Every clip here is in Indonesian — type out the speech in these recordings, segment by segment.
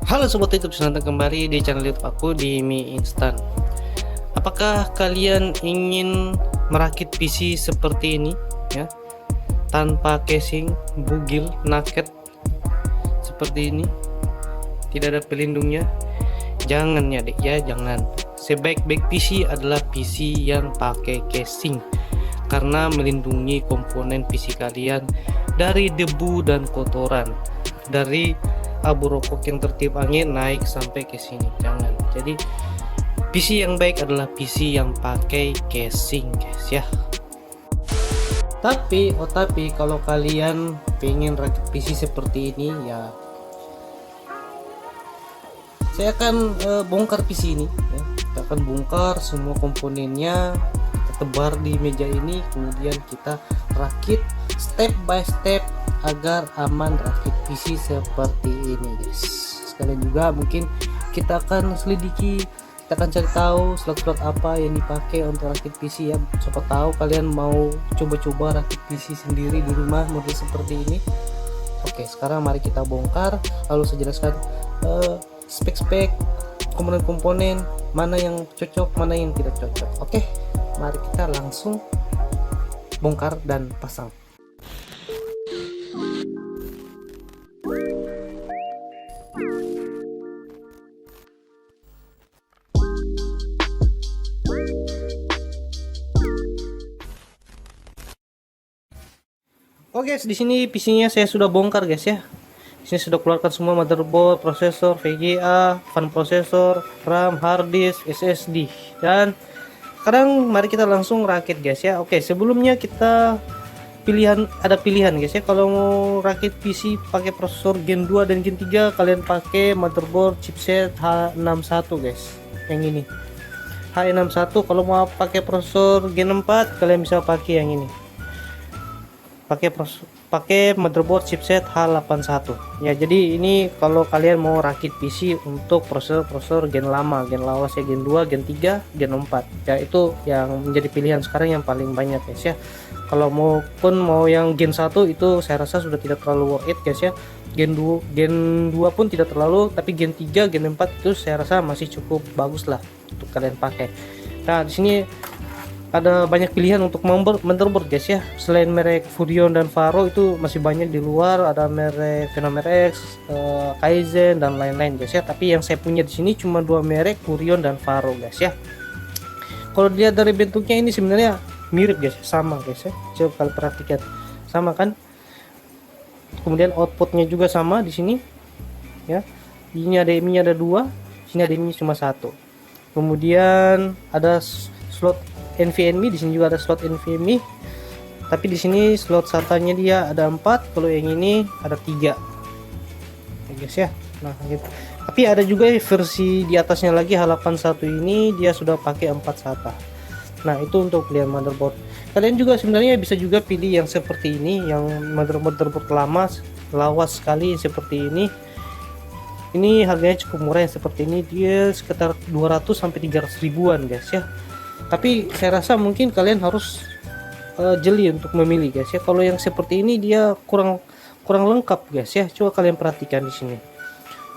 Halo Sobat YouTube, selamat datang kembali di channel YouTube aku di Mi Instan. Apakah kalian ingin merakit PC seperti ini ya, tanpa casing, bugil, naked seperti ini, tidak ada pelindungnya? Jangan ya dek ya, jangan. Sebaik-baik PC adalah PC yang pakai casing, karena melindungi komponen PC kalian dari debu dan kotoran, dari abu rokok yang tertiup angin naik sampai ke sini. Jangan. Jadi PC yang baik adalah PC yang pakai casing, guys ya. Tapi kalau kalian pengen rakit PC seperti ini ya, saya akan bongkar PC ini ya. Kita akan bongkar semua komponennya, kita tebar di meja ini, kemudian kita rakit step by step agar aman rakit PC seperti ini, guys. Sekalian juga mungkin kita akan selidiki, kita akan cari tahu slot-slot apa yang dipakai untuk rakit PC ya. Siapa tahu kalian mau coba-coba rakit PC sendiri di rumah model seperti ini. Oke, sekarang mari kita bongkar, lalu saya jelaskan spek-spek komponen-komponen, mana yang cocok, mana yang tidak cocok. Oke, mari kita langsung bongkar dan pasang. Oke, di sini PC-nya saya sudah bongkar, guys ya. Di sini sudah keluarkan semua motherboard, prosesor, VGA, fan processor, RAM, hard disk, SSD. Dan sekarang mari kita langsung rakit, guys ya. Oke, sebelumnya kita ada pilihan guys ya. Kalau mau rakit PC pakai prosesor Gen 2 dan Gen 3, kalian pakai motherboard chipset H61, guys. Yang ini. H61. Kalau mau pakai prosesor Gen 4, kalian bisa pakai yang ini. Pakai motherboard chipset H81 ya. Jadi ini kalau kalian mau rakit PC untuk prosesor gen lama, gen lawas ya, Gen 2, Gen 3, Gen 4 ya, itu yang menjadi pilihan sekarang yang paling banyak, guys ya. Kalau mau yang Gen 1 itu saya rasa sudah tidak terlalu worth it, guys ya. Gen 2 pun tidak terlalu, tapi Gen 3, Gen 4 itu saya rasa masih cukup bagus lah untuk kalian pakai. Nah, di sini ada banyak pilihan untuk motherboard, guys ya. Selain merek Furion dan Faro, itu masih banyak di luar, ada merek Phenomer X, Kaizen dan lain-lain, guys ya. Tapi yang saya punya di sini cuma dua merek, Furion dan Faro, guys ya. Kalau dilihat dari bentuknya ini sebenarnya mirip, guys, sama, guys ya. Coba kalian perhatikan, sama kan? Kemudian outputnya juga sama di sini ya. Ini HDMI-nya ada dua, sini HDMI cuma satu. Kemudian ada slot NVMe, di sini juga ada slot NVMe, tapi di sini slot SATA-nya dia ada 4, kalau yang ini ada 3 ya, guys ya. Nah gitu. Tapi ada juga versi di atasnya lagi, H81 ini dia sudah pakai 4 SATA. Nah itu untuk pilihan motherboard. Kalian juga sebenarnya bisa juga pilih yang seperti ini, yang motherboard lama lawas sekali seperti ini. Ini harganya cukup murah, yang seperti ini dia sekitar 200 sampai 300 ribuan, guys ya. Tapi saya rasa mungkin kalian harus jeli untuk memilih, guys ya. Kalau yang seperti ini dia kurang lengkap, guys ya. Coba kalian perhatikan di sini.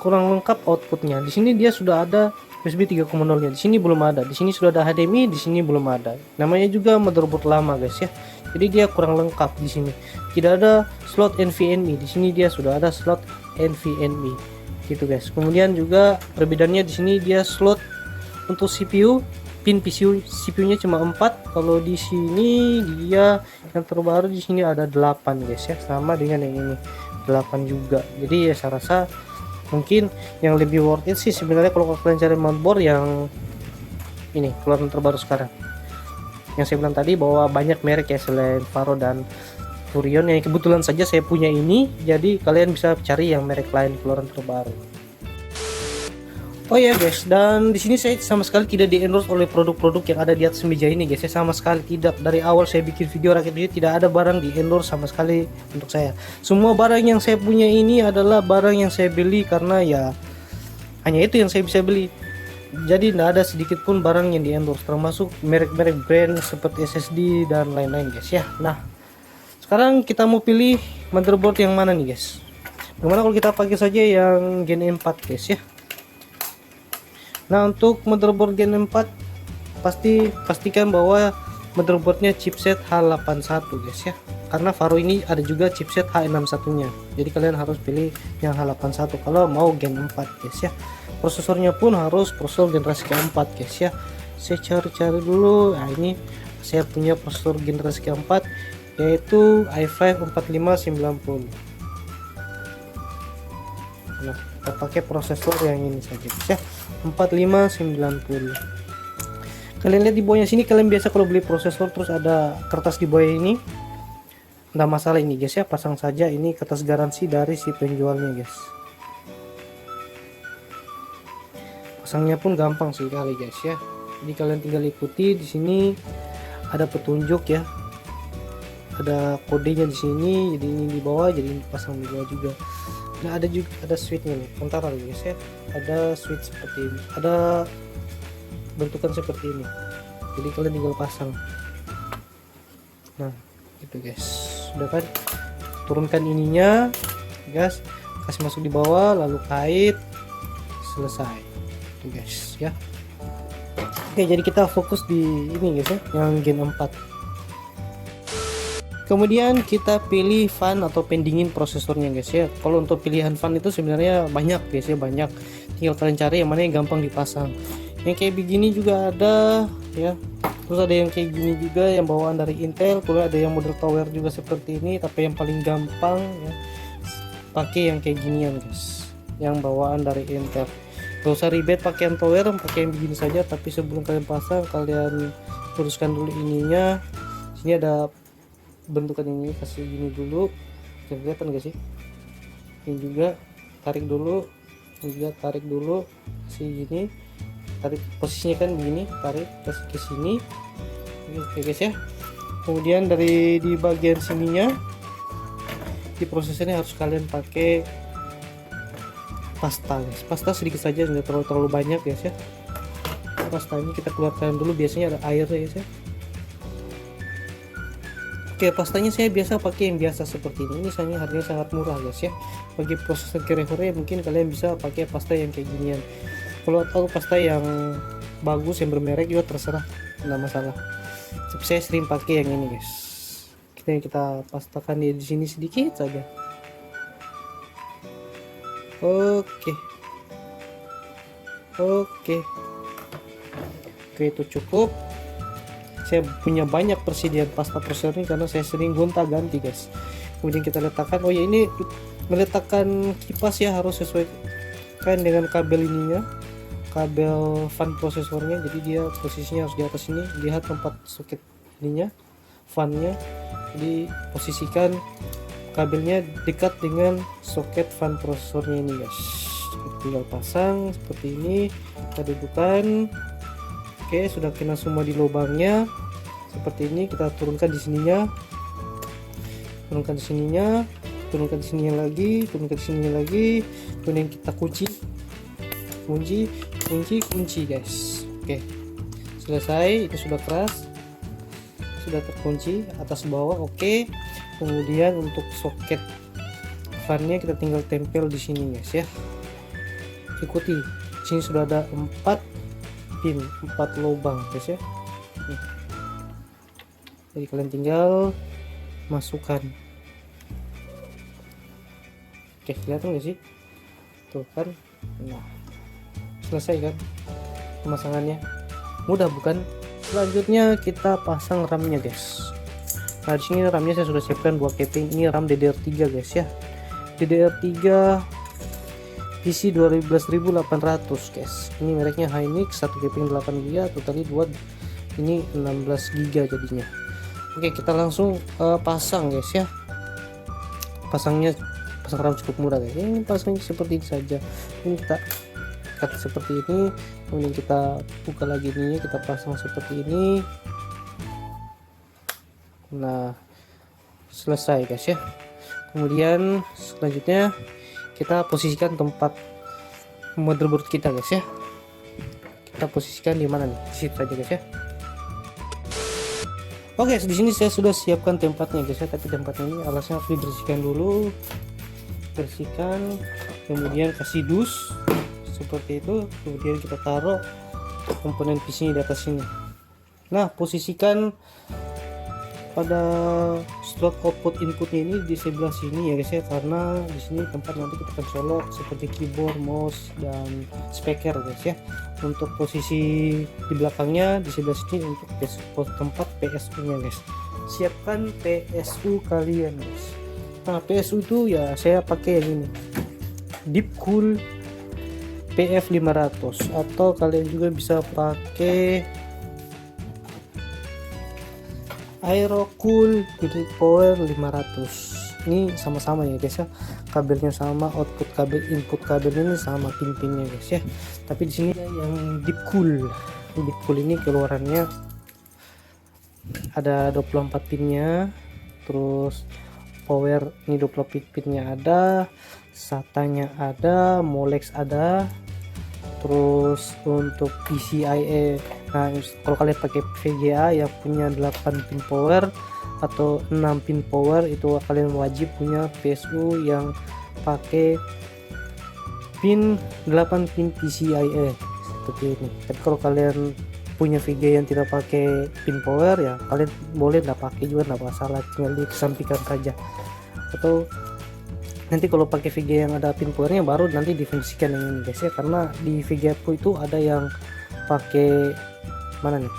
Kurang lengkap outputnya. Di sini dia sudah ada USB 3.0-nya. Di sini belum ada. Di sini sudah ada HDMI, di sini belum ada. Namanya juga motherboard lama, guys ya. Jadi dia kurang lengkap di sini. Tidak ada slot NVMe. Di sini dia sudah ada slot NVMe. Gitu, guys. Kemudian juga perbedaannya di sini dia slot untuk CPU, pin CPU-nya cuma 4. Kalau di sini dia yang terbaru di sini ada 8, guys ya, sama dengan yang ini 8 juga. Jadi ya saya rasa mungkin yang lebih worth it sih sebenarnya kalau kalian cari motherboard yang ini keluaran terbaru sekarang. Yang saya bilang tadi bahwa banyak merek ya selain Faro dan Furion, yang kebetulan saja saya punya ini, jadi kalian bisa cari yang merek lain keluaran terbaru. Oh ya, guys, dan di sini saya sama sekali tidak di-endorse oleh produk-produk yang ada di atas meja ini, guys. Saya sama sekali tidak. Dari awal saya bikin video rakit ini tidak ada barang di-endorse sama sekali untuk saya. Semua barang yang saya punya ini adalah barang yang saya beli karena ya hanya itu yang saya bisa beli. Jadi tidak ada sedikit pun barang yang di-endorse, termasuk merek-merek brand seperti SSD dan lain-lain, guys ya. Nah, sekarang kita mau pilih motherboard yang mana nih, guys? Gimana kalau kita pakai saja yang Gen 4 guys ya. Nah, untuk motherboard Gen 4 pastikan bahwa motherboardnya chipset H81 guys ya, karena Varo ini ada juga chipset H61 nya, jadi kalian harus pilih yang H81 kalau mau Gen 4 guys ya. Prosesornya pun harus prosesor generasi keempat guys ya. Saya cari dulu. Nah, ini saya punya prosesor generasi keempat, yaitu i5 4590. Nah, kita pakai prosesor yang ini saja guys ya, 4590. Kalian lihat di bawahnya sini, kalian biasa kalau beli prosesor terus ada kertas di bawah ini, nggak masalah ini guys ya, pasang saja ini kertas garansi dari si penjualnya guys. Pasangnya pun gampang sekali guys ya, jadi kalian tinggal ikuti. Di sini ada petunjuk ya, ada kodenya di sini, jadi ini di bawah, jadi ini pasang di bawah juga. Nah, ada juga ada switchnya nih, antara guys ya, ada switch seperti ini, ada bentukan seperti ini, jadi kalian tinggal pasang. Nah gitu guys, sudah kan, turunkan ininya guys, kasih masuk di bawah, lalu kait, selesai itu guys ya. Oke, jadi kita fokus di ini guys ya, yang Gen 4. Kemudian kita pilih fan atau pendingin prosesornya guys ya. Kalau untuk pilihan fan itu sebenarnya banyak guys ya, banyak, tinggal kalian cari yang mana yang gampang dipasang. Yang kayak begini juga ada ya, terus ada yang kayak gini juga yang bawaan dari Intel, kemudian ada yang model tower juga seperti ini, tapi yang paling gampang ya pakai yang kayak ginian guys, yang bawaan dari Intel. Gak usah ribet pakai yang tower, pakai yang begini saja. Tapi sebelum kalian pasang, kalian luruskan dulu ininya. Sini ada bentukan ini, kasih gini dulu, kelihatan gak sih? Ini juga tarik dulu, ini juga tarik dulu, kasih gini, tarik posisinya kan begini, tarik kasih ke sini. Oke guys ya. Kemudian dari di bagian sininya, di prosesornya harus kalian pakai pasta guys, pasta sedikit saja, tidak terlalu banyak guys ya. Pasta ini kita keluarkan dulu, biasanya ada air guys ya. Oke, pastanya saya biasa pakai yang biasa seperti ini soalnya harganya sangat murah guys ya. Bagi prosesor kere-kere mungkin kalian bisa pakai pasta yang kayak ginian. Kalau tahu pasta yang bagus yang bermerek juga terserah, nggak masalah. Tapi saya sering pakai yang ini guys. Kita pastakan di sini sedikit saja. Oke, itu cukup. Saya punya banyak persediaan pasta prosesor ini karena saya sering gonta-ganti guys. Kemudian kita letakkan, oh ya ini meletakkan kipas ya harus sesuaikan dengan kabel ininya, kabel fan prosesornya. Jadi dia posisinya harus di atas ini, lihat tempat soket ininya, fannya. Jadi posisikan kabelnya dekat dengan soket fan prosesornya ini guys. Tinggal pasang seperti ini, kita dudukkan. Oke, sudah kena semua di lubangnya seperti ini. Kita turunkan di sininya, turunkan di sininya, turunkan di sininya lagi, turunkan di sininya lagi. Kemudian kita kunci guys. Oke, selesai. Itu sudah keras, sudah terkunci atas bawah. Oke, kemudian untuk soket fannya kita tinggal tempel di sini guys ya. Ikuti, di sini sudah ada 4 pin, 4 lubang guys ya. Jadi kalian tinggal masukkan. Oke, kelihatan gak sih? Tuh kan. Nah, selesai kan pemasangannya. Mudah bukan? Selanjutnya kita pasang RAM-nya guys. Nah, di sini RAM-nya saya sudah siapkan 2 keping. Ini RAM DDR3 guys ya. DDR3 PC 12.800 guys. Ini mereknya Hynix, 1 keping 8GB, totali 2, ini 16GB jadinya. Oke, kita langsung pasang guys ya. Pasang RAM cukup murah guys. Ini pasangnya seperti ini saja. Ini kita cut seperti ini, kemudian kita buka lagi ini, kita pasang seperti ini. Nah, selesai guys ya. Kemudian selanjutnya kita posisikan tempat motherboard kita guys ya. Kita posisikan di mana nih? Di situ saja guys ya. Oke, di sini saya sudah siapkan tempatnya guys ya, tapi tempatnya ini alasnya harus dibersihkan dulu. bersihkan, kemudian kasih dus seperti itu, kemudian kita taruh komponen PC di atas sini. Nah, posisikan pada slot output inputnya ini di sebelah sini ya guys ya, karena di sini tempat nanti kita akan colok seperti keyboard, mouse, dan speaker guys ya. Untuk posisi di belakangnya di sebelah sini untuk tempat PSU nya guys. Siapkan PSU kalian guys. Nah, PSU itu ya saya pakai yang ini, Deepcool PF500, atau kalian juga bisa pakai Aerocool Unique Power 500. Ini sama-sama ya guys ya, kabelnya sama, output kabel, input kabelnya ini sama, pin-pinnya guys ya. Tapi di sini yang Deepcool ini keluarannya ada 24 pinnya, terus power ini 24 pinnya ada, SATA-nya ada, Molex ada, terus untuk PCIe. Nah, kalau kalian pakai VGA yang punya 8 pin power atau 6 pin power, itu kalian wajib punya PSU yang pakai pin 8 pin PCIe seperti ini. Tapi kalau kalian punya VGA yang tidak pakai pin power, ya kalian boleh nggak pakai juga, nggak masalah, tinggal dikesampingkan saja. Atau nanti kalau pakai VGA yang ada pin powernya baru nanti difungsikan yang ini guys ya, karena di VGA Pro itu ada yang pakai mana nih,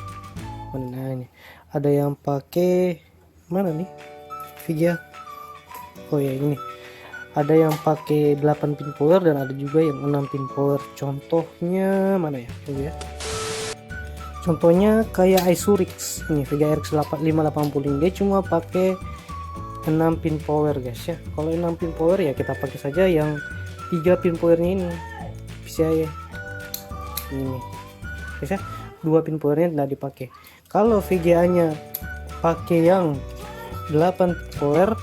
ini ada yang pakai mana nih VGA, oh ya ini ada yang pakai 8 pin power dan ada juga yang 6 pin power. Contohnya mana ya, ya contohnya kayak Isurix ini, VGA RX 580, dia cuma pakai 6 pin power guys ya. Kalau 6 pin power ya kita pakai saja yang 3 pin powernya ini PCIe ini guys ya, 2 pin powernya tidak dipakai. Kalau VGA nya pakai yang 8 power,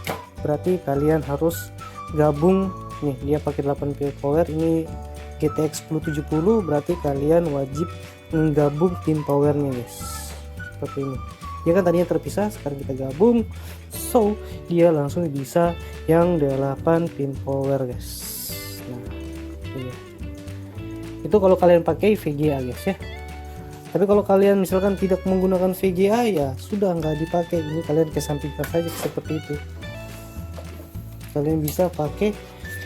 berarti kalian harus gabung nih, dia pakai 8 pin power, ini GTX 1070, berarti kalian wajib menggabung pin powernya guys, seperti ini. Dia kan tadinya terpisah, sekarang kita gabung, so dia langsung bisa yang 8 pin power guys. Nah ini. Itu kalau kalian pakai VGA guys ya. Tapi kalau kalian misalkan tidak menggunakan VGA, ya sudah nggak dipakai, ini kalian kesampingkan saja seperti itu. Kalian bisa pakai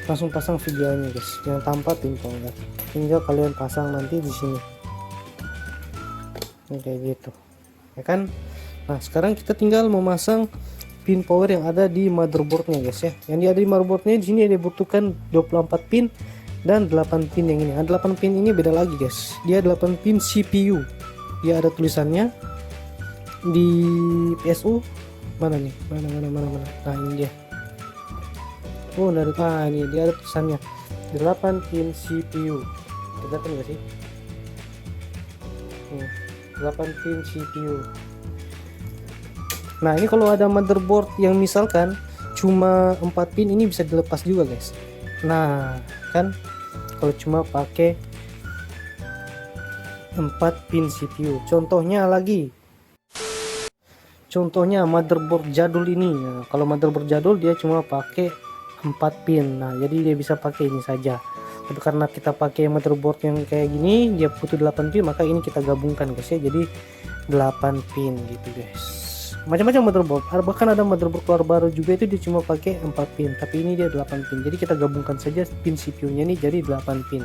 langsung pasang VGA nya guys, yang tanpa pin power, tinggal kalian pasang nanti di sini kayak gitu ya kan. Nah sekarang kita tinggal memasang pin power yang ada di motherboardnya guys ya. Yang ada di motherboardnya di sini dibutuhkan 24 pin dan 8 pin yang ini. Ada 8 pin ini beda lagi guys, dia 8 pin CPU, dia ada tulisannya di PSU mana nih, mana. Nah ini dia, oh dari ini dia ada tulisannya 8 pin CPU, kelihatan nggak sih? 8 pin CPU. Nah ini kalau ada motherboard yang misalkan cuma 4 pin, ini bisa dilepas juga guys. Nah kan kalau cuma pakai 4 pin CPU, contohnya motherboard jadul ini. Nah, kalau motherboard jadul dia cuma pakai 4 pin, nah jadi dia bisa pakai ini saja. Tapi karena kita pakai motherboard yang kayak gini, dia butuh 8 pin, maka ini kita gabungkan guys ya, jadi 8 pin gitu guys. Macam-macam motherboard, bahkan ada motherboard keluar baru juga itu dia cuma pakai 4 pin, tapi ini dia 8 pin, jadi kita gabungkan saja pin CPU nya ini jadi 8 pin.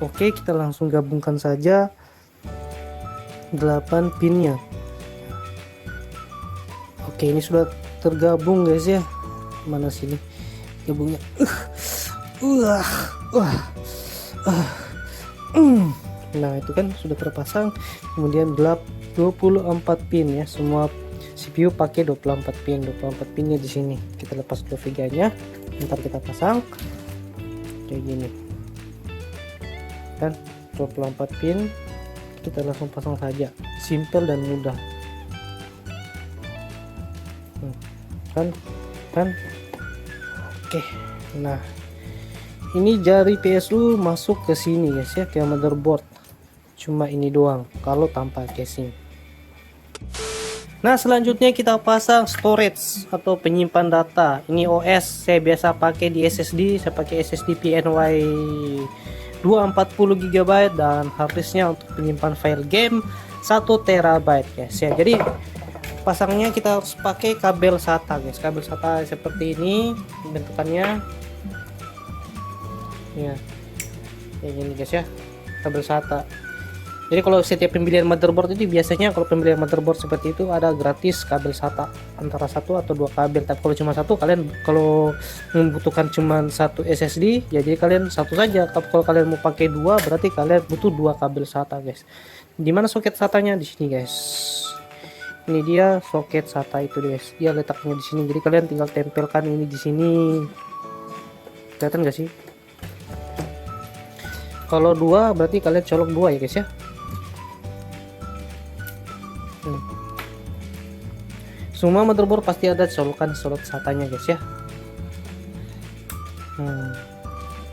Oke, kita langsung gabungkan saja 8 pinnya. Oke, ini sudah tergabung guys ya. Mana sini gabungnya? Nah itu kan sudah terpasang. Kemudian 24 pin ya, semua CPU pakai 24 pin. 24 pinnya di sini. Kita lepas dulu VGA nya, ntar kita pasang kayak gini kan, 24 pin kita langsung pasang saja, simple dan mudah kan. Oke, nah ini jari PSU masuk ke sini guys ya, ke motherboard, cuma ini doang kalau tanpa casing. Nah, selanjutnya kita pasang storage atau penyimpan data. Ini OS saya biasa pakai di SSD, saya pakai SSD PNY 240 GB dan harddisknya untuk penyimpan file game 1 TB guys ya. Jadi pasangnya kita harus pakai kabel SATA guys. Kabel SATA seperti ini bentukannya. Ya. Kayak gini guys ya. Kabel SATA. Jadi kalau setiap pembelian motherboard itu biasanya kalau pembelian motherboard seperti itu ada gratis kabel SATA antara 1 atau 2 kabel. Tapi kalau cuma satu, kalian kalau membutuhkan cuma satu SSD ya jadi kalian satu saja. Tapi kalau kalian mau pakai 2 berarti kalian butuh 2 kabel SATA guys. Dimana soket SATA-nya? Di sini guys. Ini dia soket SATA itu guys. Dia letaknya di sini. Jadi kalian tinggal tempelkan ini di sini. Kelihatan gak sih? Kalau 2 berarti kalian colok 2 ya guys ya. Semua motherboard pasti ada colokan slot SATA-nya guys ya.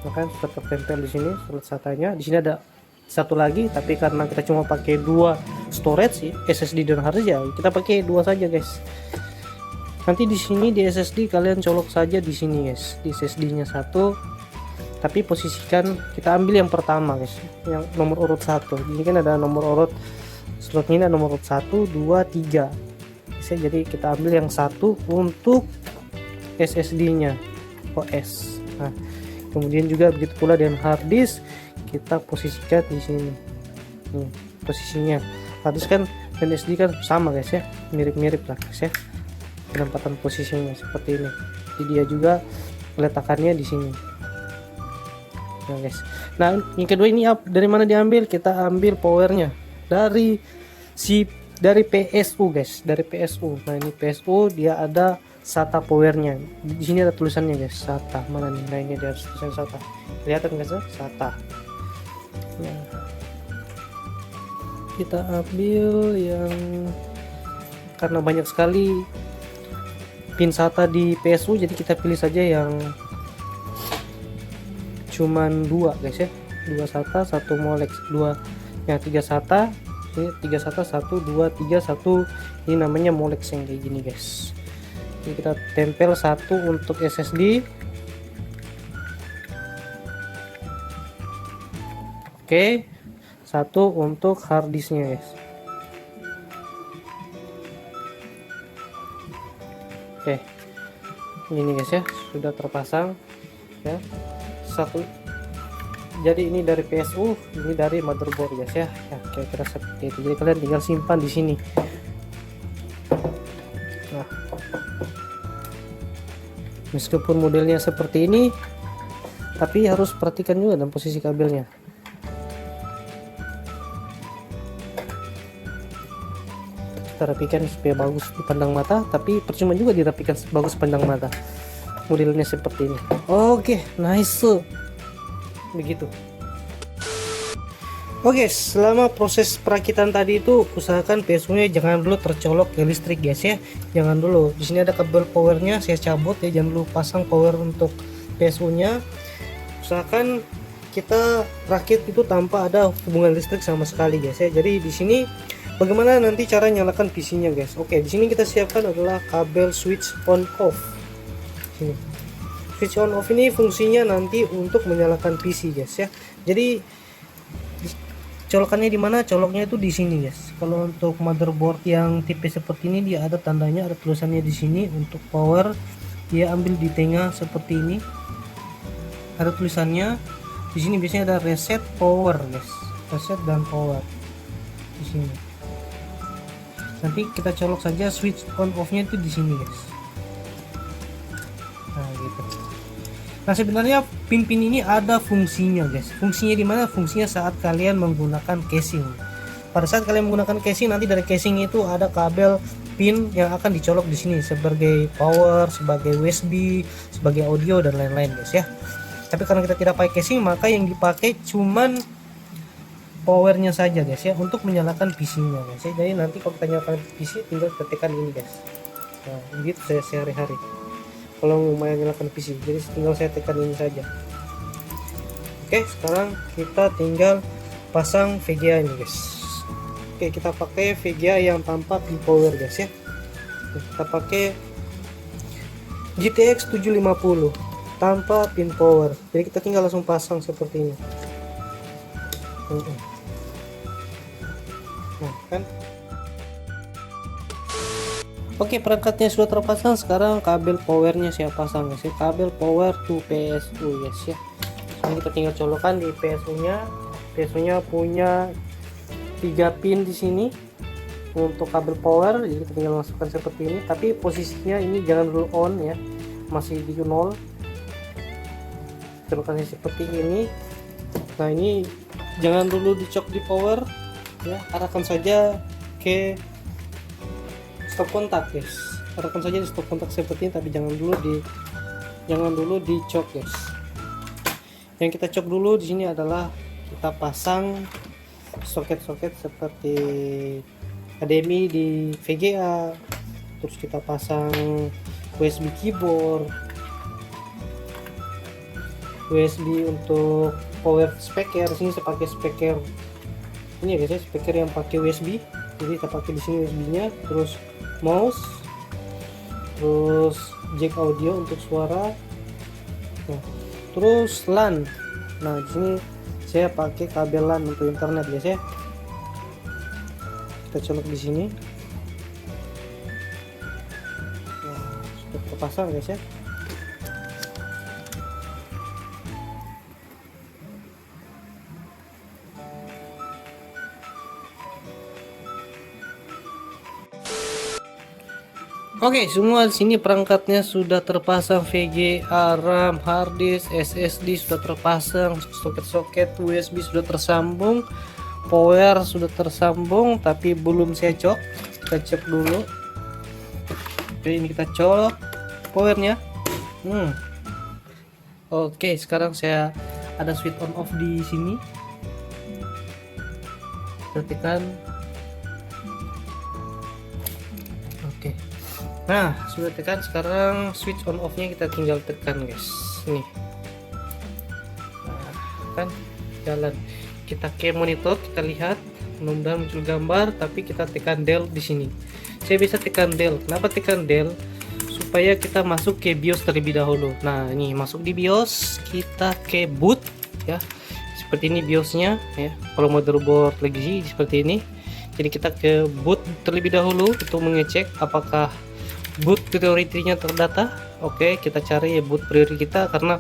Maka sudah tertempel di sini slot SATA-nya. Di sini ada satu lagi, tapi karena kita cuma pakai 2 storage SSD dan harddisk ya, kita pakai 2 saja guys. Nanti di sini di SSD kalian colok saja di sini guys, di SSD-nya 1. Tapi posisikan kita ambil yang pertama guys, yang nomor urut 1. Ini kan ada nomor urut slotnya, ini ada nomor urut 1, 2, 3. Jadi kita ambil yang 1 untuk SSD-nya OS. Nah, kemudian juga begitu pula dengan harddisk kita posisikan di sini. Posisinya harddisk kan dan SD kan sama guys ya, mirip-mirip lah guys ya. Penempatan posisinya seperti ini. Jadi dia juga peletakannya di sini. Nah guys. Nah, yang kedua ini dari mana diambil? Kita ambil powernya dari PSU guys, dari PSU. Nah, ini PSU dia ada SATA powernya. Di sini ada tulisannya guys, SATA. Mana nih? Nah, ini ada tulisan SATA. Kelihatan guys ya? SATA. Nah, kita ambil yang, karena banyak sekali pin SATA di PSU, jadi kita pilih saja yang cuman 2 guys ya. 2 SATA, 1 Molex, 2 yang 3 SATA. Ini 3 SATA, 1, 2, 3, 1. Ini namanya Molex yang kayak gini guys. Ini kita tempel 1 untuk SSD. Oke, 1 untuk harddisknya guys. Oke, ini guys ya, sudah terpasang ya. 1. Jadi ini dari PSU, ini dari motherboard guys ya. Ya, kira-kira seperti itu. Jadi kalian tinggal simpan di sini. Nah, meskipun modelnya seperti ini, tapi harus perhatikan juga dalam posisi kabelnya. Kita rapikan supaya bagus dipandang mata, tapi percuma juga dirapikan bagus pandang mata. Modelnya seperti ini. Oke, nice. Begitu. Oke, selama proses perakitan tadi itu usahakan PSU-nya jangan dulu tercolok ke listrik guys ya. Jangan dulu. Di sini ada kabel powernya, saya cabut ya. Jangan dulu pasang power untuk PSU-nya. Usahakan kita rakit itu tanpa ada hubungan listrik sama sekali guys ya. Jadi di sini bagaimana nanti cara nyalakan PC-nya guys. Oke, di sini kita siapkan adalah kabel switch on off. Sini. Switch on off ini fungsinya nanti untuk menyalakan PC guys ya. Jadi colokannya di mana? Coloknya itu di sini guys. Kalau untuk motherboard yang tipe seperti ini dia ada tandanya, ada tulisannya di sini untuk power. Dia ambil di tengah seperti ini. Ada tulisannya. Di sini biasanya ada reset power guys. Reset dan power. Di sini. Nanti kita colok saja switch on off-nya itu di sini guys. Nah, gitu. Nah, sebenarnya pin-pin ini ada fungsinya guys. Fungsinya di mana? Fungsinya saat kalian menggunakan casing. Pada saat kalian menggunakan casing, nanti dari casing itu ada kabel pin yang akan dicolok di sini sebagai power, sebagai USB, sebagai audio dan lain-lain guys ya. Tapi karena kita tidak pakai casing, maka yang dipakai cuman powernya saja guys ya, untuk menyalakan PC-nya guys ya. Jadi nanti kalau kita nyalakan PC tinggal tekan ini guys. Nah, begitu saya sehari-hari kalau mau menyalakan PC, jadi tinggal saya tekan ini saja. Oke, sekarang kita tinggal pasang VGA ini guys. Oke, kita pakai VGA yang tanpa pin power guys ya. Kita pakai GTX 750 tanpa pin power, jadi kita tinggal langsung pasang seperti ini. Nah kan, oke, perangkatnya sudah terpasang. Sekarang kabel powernya saya pasang guys ya, kabel power to PSU guys ya. Sekarang kita tinggal colokan di PSU nya. PSU nya punya 3 pin di sini untuk kabel power, jadi kita tinggal masukkan seperti ini. Tapi posisinya ini jangan dulu on ya, masih di 0. Colokannya seperti ini. Nah ini jangan dulu dicok di power ya, arahkan saja ke stop kontak guys, arahkan saja di stop kontak seperti ini, tapi jangan dulu dicok guys. Yang kita cok dulu di sini adalah kita pasang soket-soket seperti HDMI di VGA, terus kita pasang USB keyboard, USB untuk power speaker. Sini saya pakai speaker ini ya guys, speaker yang pakai USB, jadi kita pakai di sini USB-nya, terus mouse, terus jack audio untuk suara, nah, terus LAN. Nah di sini saya pakai kabel LAN untuk internet guys ya. Kita colok di sini. Nah, sudah terpasang guys ya. Oke, semua di sini perangkatnya sudah terpasang, VGA, RAM, hard disk, SSD sudah terpasang, soket-soket USB sudah tersambung, power sudah tersambung, tapi belum saya cok. Kita cek dulu. Oke, ini kita colok powernya. Oke, sekarang saya ada switch on off di sini. Kita tekan. Oke. Nah, sudah tekan. Sekarang switch on off nya kita tinggal tekan guys. Nih. Nah, kan jalan. Kita ke monitor, kita lihat, mudah-mudahan muncul gambar, tapi kita tekan del di sini. Saya bisa tekan del. Kenapa tekan del? Supaya kita masuk ke BIOS terlebih dahulu. Nah, ini masuk di BIOS, kita ke boot ya. Seperti ini BIOSnya ya. Kalau motherboard legacy seperti ini. Jadi kita ke boot terlebih dahulu untuk mengecek apakah boot priority-nya terdata. Oke, kita cari ya boot priority kita, karena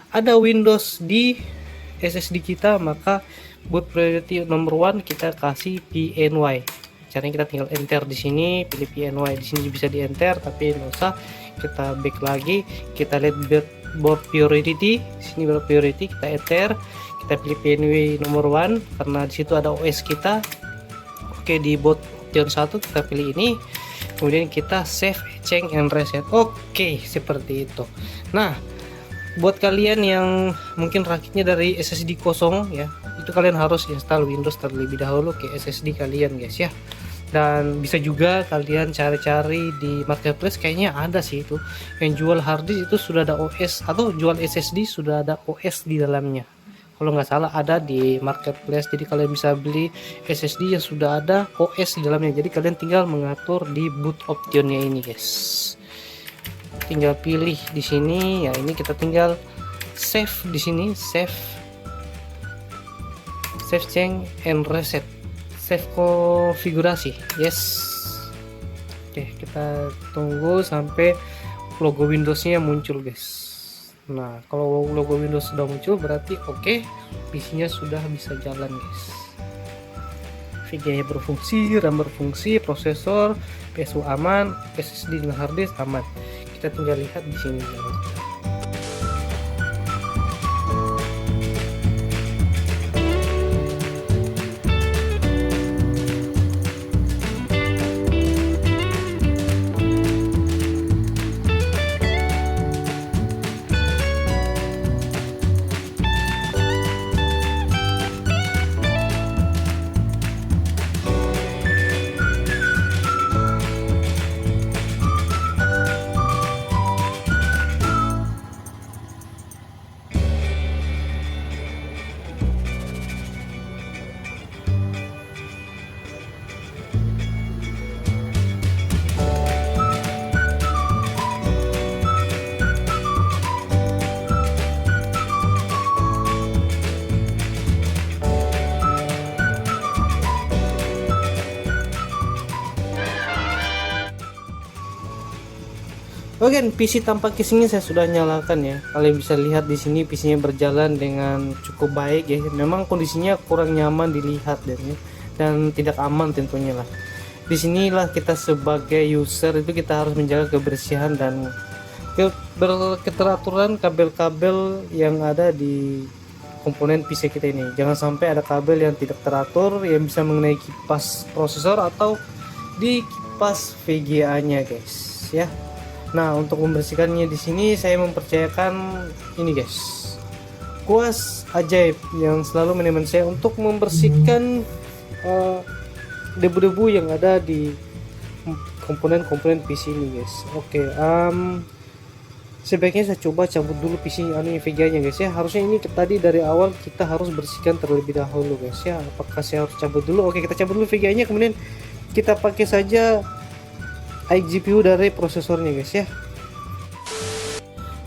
ada Windows di SSD kita, maka boot priority nomor 1 kita kasih PNY. Caranya kita tinggal enter di sini, pilih PNY. Di sini bisa di enter, tapi nggak usah. Kita back lagi, kita lihat boot priority. Di sini boot priority, kita enter, kita pilih PNY nomor 1 karena di situ ada OS kita. Oke, di boot option 1 kita pilih ini. Kemudian kita save, change, and reset. Oke, seperti itu. Nah, buat kalian yang mungkin rakitnya dari SSD kosong ya, itu kalian harus install Windows terlebih dahulu ke SSD kalian guys ya. Dan bisa juga kalian cari-cari di marketplace, kayaknya ada sih itu yang jual hard disk itu sudah ada OS, atau jual SSD sudah ada OS di dalamnya. Kalau nggak salah ada di marketplace, jadi kalian bisa beli SSD yang sudah ada OS di dalamnya. Jadi kalian tinggal mengatur di boot optionnya ini guys. Tinggal pilih di sini ya, ini kita tinggal save di sini, save, change, and reset, save konfigurasi. Yes. Oke, kita tunggu sampai logo Windowsnya muncul guys. Nah, kalau logo Windows sudah muncul berarti oke, PC-nya sudah bisa jalan guys. VGA berfungsi, RAM berfungsi, prosesor, PSU aman, SSD dan hard disk aman. Kita tinggal lihat di sini. Oke, PC tanpa casingnya saya sudah nyalakan ya. Kalian bisa lihat di sini PC-nya berjalan dengan cukup baik ya. Memang kondisinya kurang nyaman dilihat dan tidak aman tentunya lah. Di sinilah kita sebagai user itu kita harus menjaga kebersihan dan keteraturan kabel-kabel yang ada di komponen PC kita ini. Jangan sampai ada kabel yang tidak teratur yang bisa mengenai kipas prosesor atau di kipas VGA-nya guys ya. Nah, untuk membersihkannya di sini saya mempercayakan ini guys, kuas ajaib yang selalu menemani saya untuk membersihkan debu-debu yang ada di komponen-komponen PC ini guys. Oke, sebaiknya saya coba cabut dulu PC VGA nya guys ya. Harusnya ini tadi dari awal kita harus bersihkan terlebih dahulu guys ya. Apakah saya harus cabut dulu? Oke, kita cabut dulu VGA nya, kemudian kita pakai saja iGPU dari prosesornya guys ya.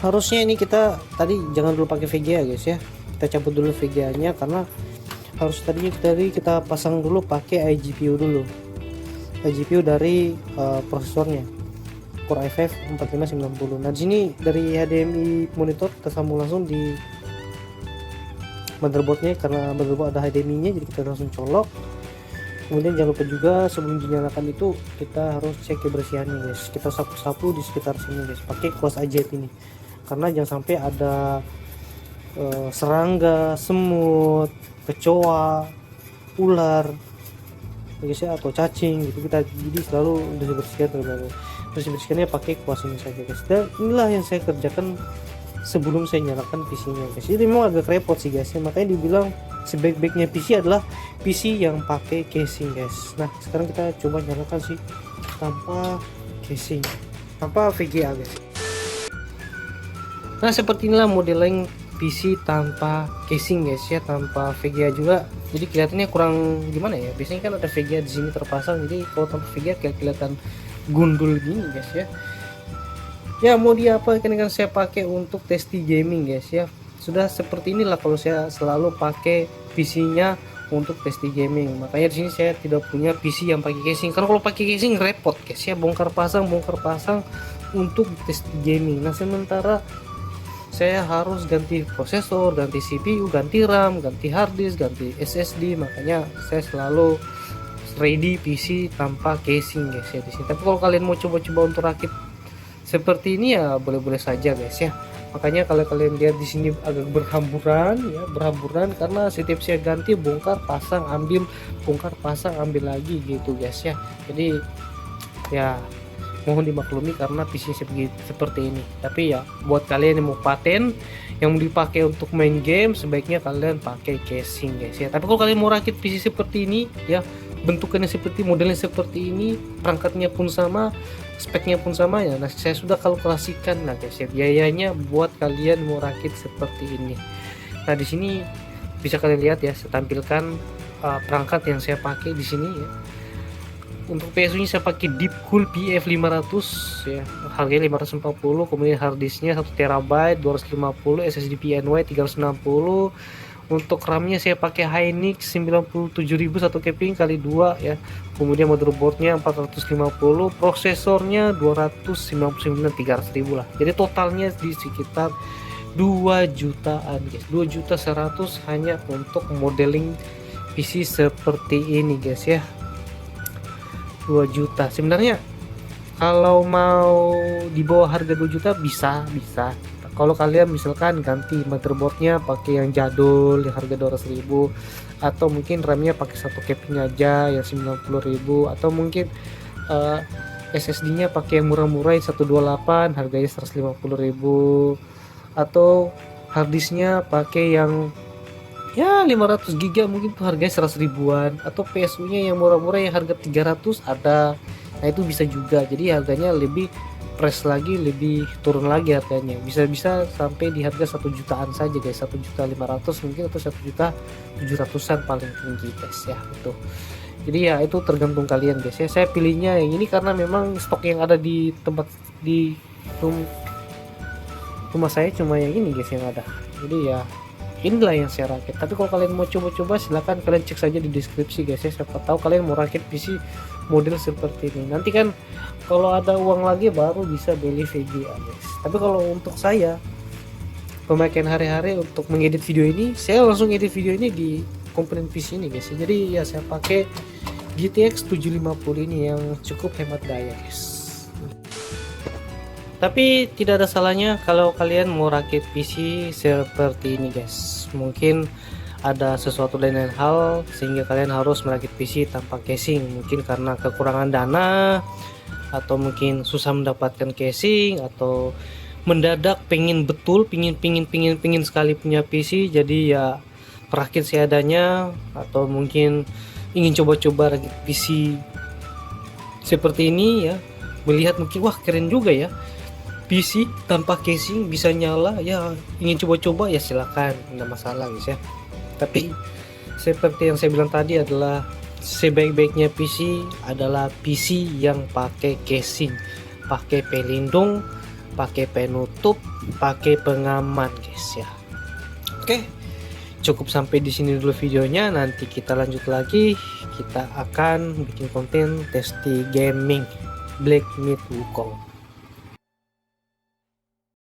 Harusnya ini kita tadi jangan dulu pakai VGA guys ya. Kita cabut dulu VGA nya karena harus tadinya kita pasang dulu pakai iGPU dulu. iGPU dari prosesornya Core i5 4590. Nah, di sini dari HDMI monitor kita sambung langsung di motherboardnya karena motherboard ada HDMI-nya, jadi kita langsung colok. Kemudian jangan lupa juga sebelum dinyalakan itu kita harus cek kebersihannya guys. Kita sapu-sapu di sekitar sini guys pakai kuas ajaib ini, karena jangan sampai ada serangga, semut, kecoa, ular guys ya, atau cacing gitu. Jadi selalu dibersihkan terlebih bersihkannya pakai kuas ini saja guys. Dan inilah yang saya kerjakan sebelum saya nyalakan PC-nya guys. Jadi memang agak repot sih guys ya, makanya dibilang sebaik-baiknya PC adalah PC yang pakai casing guys. Nah, sekarang kita coba nyalakan sih tanpa casing, tanpa VGA guys. Nah, seperti inilah modeling PC tanpa casing guys ya, tanpa VGA juga. Jadi kelihatannya kurang gimana ya, biasanya kan ada VGA di sini terpasang, jadi kalau tanpa VGA kayak kelihatan gundul gini guys ya. Ya, mau diapakan dengan saya pakai untuk testi gaming guys ya. Sudah seperti inilah kalau saya selalu pakai PC-nya untuk testi gaming. Makanya di sini saya tidak punya PC yang pakai casing, karena kalau pakai casing repot guys ya, bongkar pasang untuk testi gaming. Nah, sementara saya harus ganti prosesor, ganti CPU, ganti RAM, ganti hard disk, ganti SSD. Makanya saya selalu ready PC tanpa casing guys ya di sini. Tapi kalau kalian mau coba-coba untuk rakit seperti ini ya boleh-boleh saja guys ya. Makanya kalau kalian lihat di sini agak berhamburan karena setiap saya ganti bongkar pasang ambil, bongkar pasang ambil lagi gitu guys ya. Jadi ya mohon dimaklumi karena PC seperti ini. Tapi ya buat kalian yang mau paten, yang dipakai untuk main game, sebaiknya kalian pakai casing guys ya. Tapi kalau kalian mau rakit PC seperti ini ya, bentukannya seperti, modelnya seperti ini, perangkatnya pun sama, speknya pun sama ya. Nah, saya sudah kalkulasikan nah guys ya, biayanya buat kalian mau rakit seperti ini. Nah, di sini bisa kalian lihat ya, saya tampilkan perangkat yang saya pakai di sini ya. Untuk PSU nya saya pakai Deepcool PF500 ya, harganya 540. Kemudian harddisknya 1 TB 250, SSD PNY 360. Untuk RAM-nya saya pakai Hynix 97.000 1 keping kali 2 ya. Kemudian motherboardnya 450, prosesornya 299 300.000 lah. Jadi totalnya di sekitar 2 jutaan guys. 2.100.000 hanya untuk modeling PC seperti ini guys ya. 2 juta. Sebenarnya kalau mau di bawah harga 2 juta bisa. Kalau kalian misalkan ganti motherboardnya pakai yang jadul yang harga 200.000, atau mungkin RAM-nya pakai 1 keping aja yang 90.000, atau mungkin SSD-nya pakai yang murah-murah yang 128 harganya 150.000, atau harddisknya pakai yang ya 500 GB mungkin tuh harganya 100 ribuan, atau PSU-nya yang murah-murah yang harga 300 ada. Nah, itu bisa juga. Jadi harganya lebih press lagi, lebih turun lagi harganya, bisa sampai di harga 1 jutaan saja guys, 1.500.000 mungkin, atau 1.700.000-an paling tinggi guys ya. Itu jadi ya itu tergantung kalian guys ya. Saya pilihnya yang ini karena memang stok yang ada di tempat di rumah saya cuma yang ini guys yang ada. Jadi ya inilah yang saya rakit. Tapi kalau kalian mau coba-coba silahkan kalian cek saja di deskripsi guys ya, siapa tahu kalian mau rakit PC model seperti ini. Nanti kan kalau ada uang lagi baru bisa beli VGA guys. Tapi kalau untuk saya pemakaian hari-hari untuk mengedit video ini, saya langsung edit video ini di komponen PC ini guys. Jadi ya saya pakai GTX 750 ini yang cukup hemat daya guys. Tapi tidak ada salahnya kalau kalian mau rakit PC seperti ini guys. Mungkin ada sesuatu lain hal sehingga kalian harus merakit PC tanpa casing, mungkin karena kekurangan dana, atau mungkin susah mendapatkan casing, atau mendadak pengen betul, pingin sekali punya PC, jadi ya perakit seadanya, atau mungkin ingin coba-coba rakit PC seperti ini ya, melihat mungkin wah keren juga ya PC tanpa casing bisa nyala, ya ingin coba-coba ya silakan, nggak masalah guys ya. Tapi seperti yang saya bilang tadi adalah sebaik-baiknya PC adalah PC yang pakai casing, pakai pelindung, pakai penutup, pakai pengaman guys ya. Oke, cukup sampai di sini dulu videonya. Nanti kita lanjut lagi, kita akan bikin konten testi gaming Black Myth Wukong.